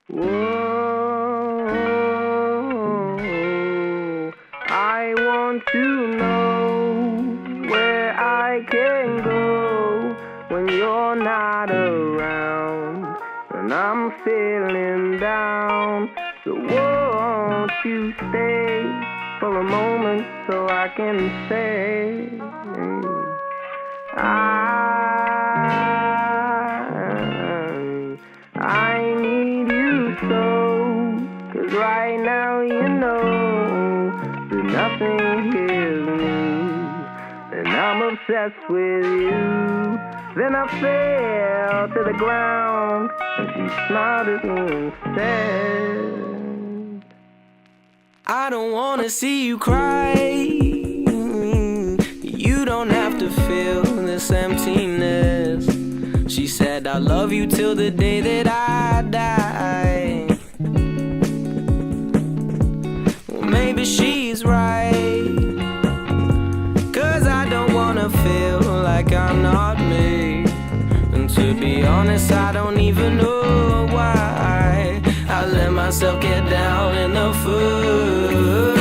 Whoa, I want to know where I can go when you're not around, and I'm feeling down. So won't you stay for a moment so I can say I need you so, 'cause right now you know that nothing heals me, and I'm obsessed with you. Then I fell to the ground, and she smiled at me and said, I don't wanna see you cry. You don't have to feel this emptiness. She said, I love you till the day that I die. Well, maybe she's right, 'cause I don't wanna feel like I'm not me. And to be honest, I don't even know why I let myself get down in the foot.